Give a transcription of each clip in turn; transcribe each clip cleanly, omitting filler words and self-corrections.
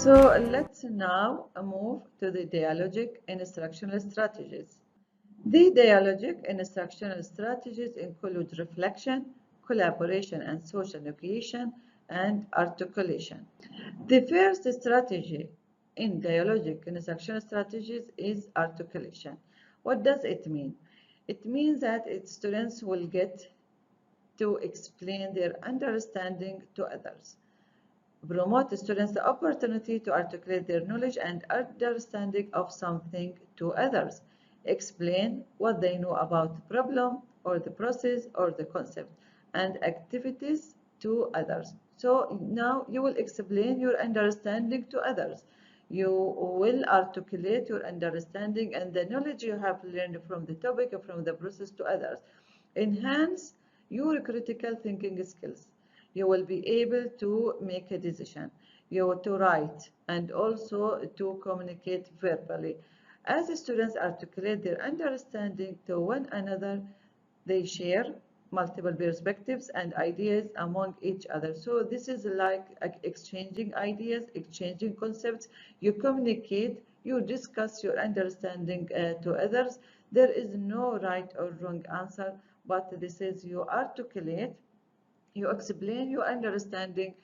So let's now move to the dialogic instructional strategies. The dialogic instructional strategies include reflection, collaboration and social negotiation, and articulation. The first strategy in dialogic instructional strategies is articulation. What does it mean? It means that its students will get to explain their understanding to others. Promote students the opportunity to articulate their knowledge and understanding of something to others. Explain what they know about the problem or the process or the concept and activities to others. So now you will explain your understanding to others. You will articulate your understanding and the knowledge you have learned from the topic or from the process to others. Enhance your critical thinking skills. You will be able to make a decision, to write, and also to communicate verbally. As the students articulate their understanding to one another, they share multiple perspectives and ideas among each other. So this is like exchanging ideas, exchanging concepts. You communicate, you discuss your understanding to others. There is no right or wrong answer, but this is you articulate, you explain your understanding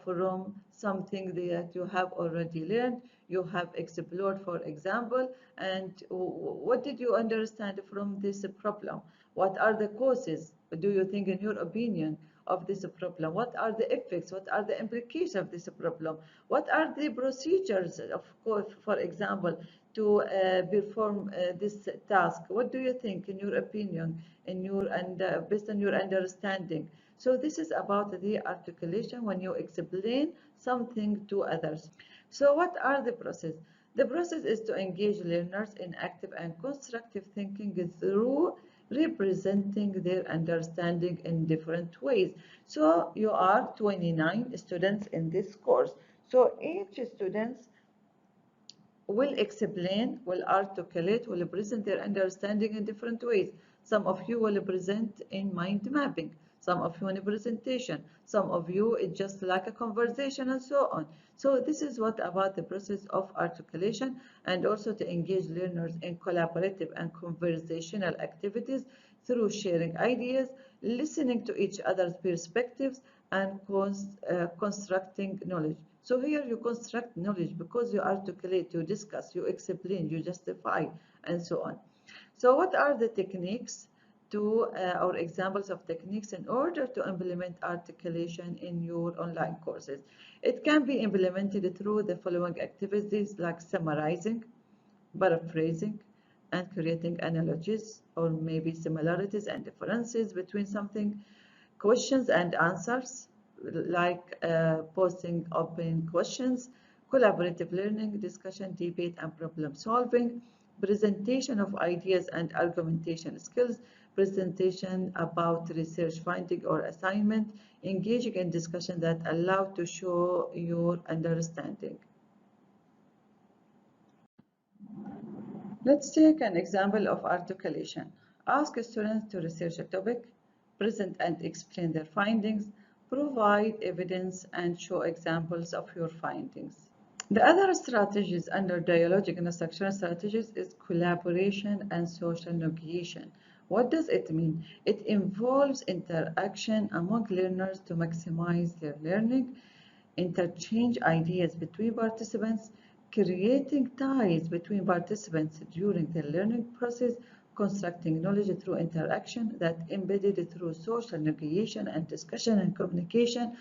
from something that you have already learned, you have explored, for example, and what did you understand from this problem? What are the causes, do you think, in your opinion, of this problem? What are the effects? What are the implications of this problem? What are the procedures, of course, for example, to perform this task? What do you think, in your opinion, in your and based on your understanding? So this is about the articulation when you explain something to others. So what are the process? The process is to engage learners in active and constructive thinking through representing their understanding in different ways. So you are 29 students in this course. So each student will explain, will articulate, will present their understanding in different ways. Some of you will present in mind mapping, some of you in a presentation, some of you it's just like a conversation and so on. So this is what about the process of articulation, and also to engage learners in collaborative and conversational activities through sharing ideas, listening to each other's perspectives, and constructing knowledge. So here you construct knowledge because you articulate, you discuss, you explain, you justify, and so on. So what are the techniques to or examples of techniques in order to implement articulation in your online courses? It can be implemented through the following activities like summarizing, paraphrasing, and creating analogies or maybe similarities and differences between something, questions and answers, like posting open questions, collaborative learning, discussion, debate, and problem solving, presentation of ideas and argumentation skills, presentation about research finding or assignment, engaging in discussion that allow to show your understanding. Let's take an example of articulation. Ask students to research a topic, present and explain their findings, provide evidence, and show examples of your findings. The other strategies under dialogic and instructional strategies is collaboration and social negotiation. What does it mean? It involves interaction among learners to maximize their learning, interchange ideas between participants, creating ties between participants during the learning process, constructing knowledge through interaction that embedded through social negotiation and discussion and communication.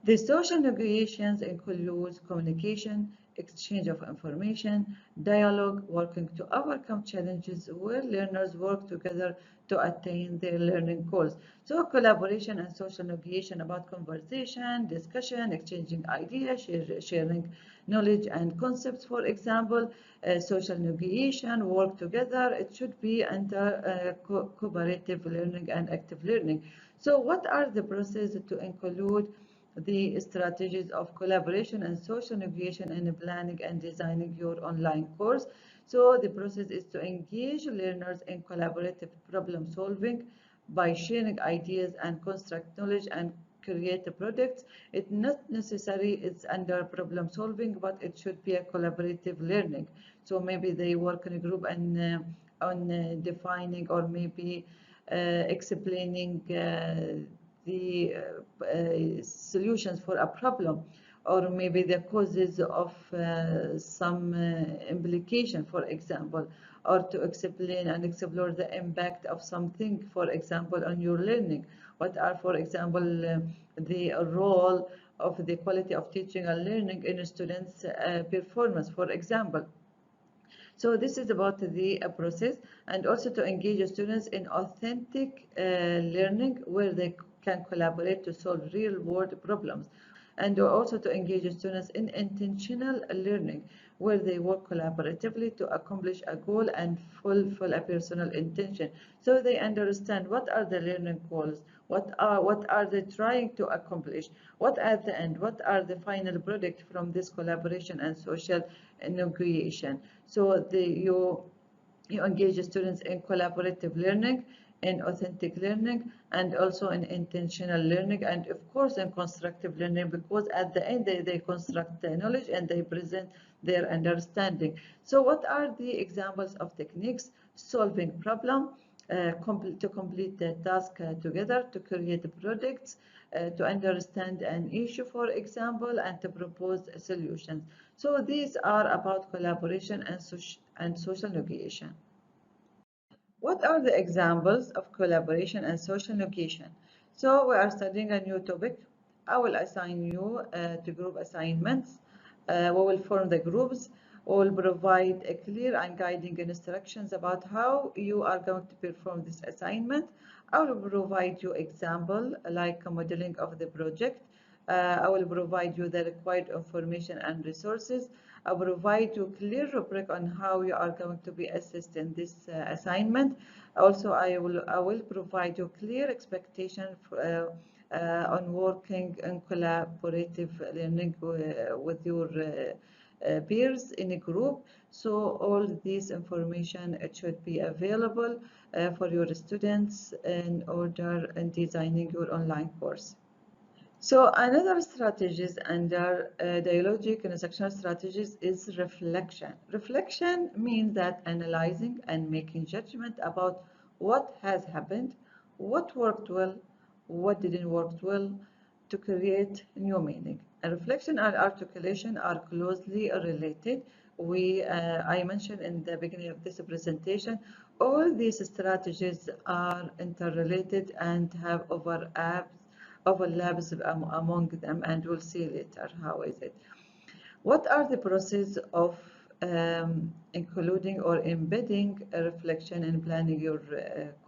The social negotiations include communication, exchange of information, dialogue, working to overcome challenges where learners work together to attain their learning goals. So collaboration and social negotiation about conversation, discussion, exchanging ideas, sharing knowledge and concepts. For example, social negotiation, work together, it should be under cooperative learning and active learning. So what are the processes to include the strategies of collaboration and social negotiation in planning and designing your online course? So the process is to engage learners in collaborative problem solving by sharing ideas and construct knowledge and create a project. It's not necessary it's under problem solving, but it should be a collaborative learning. So maybe they work in a group and on defining or maybe explaining the solutions for a problem, or maybe the causes of some implication, for example, or to explain and explore the impact of something, for example, on your learning. What are, for example, the role of the quality of teaching and learning in students' performance, for example. So this is about the process, and also to engage students in authentic learning where they can collaborate to solve real-world problems, and also to engage students in intentional learning where they work collaboratively to accomplish a goal and fulfill a personal intention. So they understand what are the learning goals, what are they trying to accomplish, what at the end, what are the final product from this collaboration and social negotiation. So you engage students in collaborative learning, in authentic learning, and also in intentional learning, and of course in constructive learning, because at the end they construct the knowledge and they present their understanding. So what are the examples of techniques? Solving problem, to complete the task together, to create products, to understand an issue, for example, and to propose solutions. So these are about collaboration and social negotiation. What are the examples of collaboration and social negotiation? So we are studying a new topic. I will assign you to group assignments. We will form the groups. We will provide a clear and guiding instructions about how you are going to perform this assignment. I will provide you example like a modeling of the project. I will provide you the required information and resources. I will provide you clear rubric on how you are going to be assessed in this assignment. Also, I will provide you clear expectation for, on working in collaborative learning with your peers in a group. So all this information, it should be available for your students in order in designing your online course. So another strategies under dialogic and instructional strategies is reflection. Reflection means that analyzing and making judgment about what has happened, what worked well, what didn't work well, to create new meaning. And reflection and articulation are closely related. I mentioned in the beginning of this presentation, all these strategies are interrelated and have overlaps among them, and we'll see later how is it. What are the process of including or embedding a reflection in planning your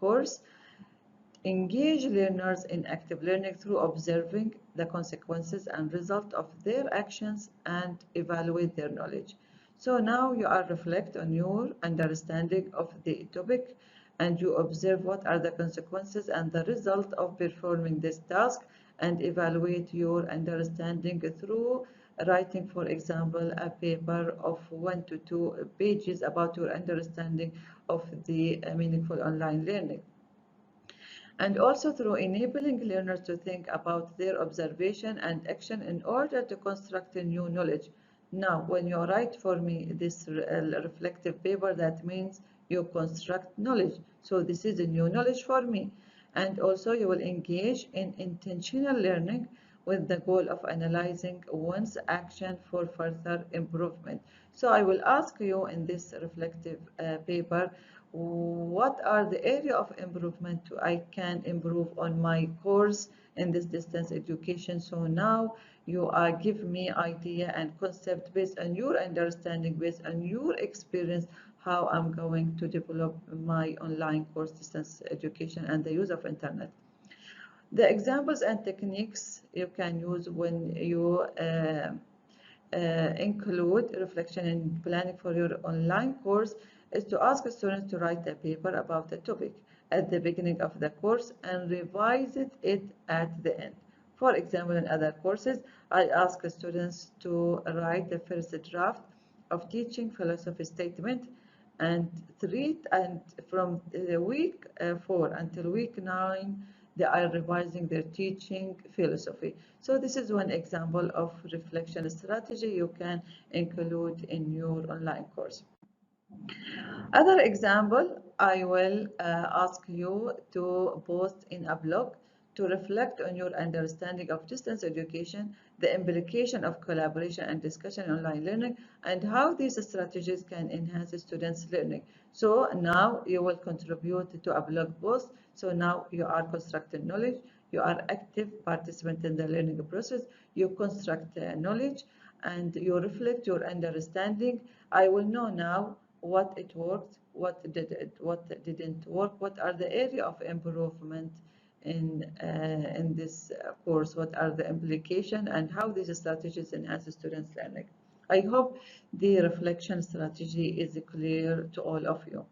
course? Engage learners in active learning through observing the consequences and result of their actions and evaluate their knowledge. So now you are reflect on your understanding of the topic, and you observe what are the consequences and the result of performing this task, and evaluate your understanding through writing, for example, a paper of 1 to 2 pages about your understanding of the meaningful online learning. And also through enabling learners to think about their observation and action in order to construct a new knowledge. Now, when you write for me this reflective paper, that means you construct knowledge. So this is a new knowledge for me. And also you will engage in intentional learning with the goal of analyzing one's action for further improvement. So I will ask you in this reflective paper, what are the area of improvement I can improve on my course in this distance education. So now you are give me idea and concept based on your understanding, based on your experience, how I'm going to develop my online course distance education and the use of internet. The examples and techniques you can use when you include reflection in planning for your online course is to ask students to write a paper about the topic at the beginning of the course and revise it at the end. For example, in other courses, I ask students to write the first draft of teaching philosophy statement and from week 4 until week 9 they are revising their teaching philosophy. So this is one example of reflection strategy you can include in your online course. Other example, I will ask you to post in a blog to reflect on your understanding of distance education, the implication of collaboration and discussion in online learning, and how these strategies can enhance students' learning. So now you will contribute to a blog post. So now you are constructing knowledge, you are active participant in the learning process, you construct knowledge, and you reflect your understanding. I will know now what it worked, what didn't work, what are the area of improvement in this course, what are the implications, and how these strategies enhance students' learning. I hope the reflection strategy is clear to all of you.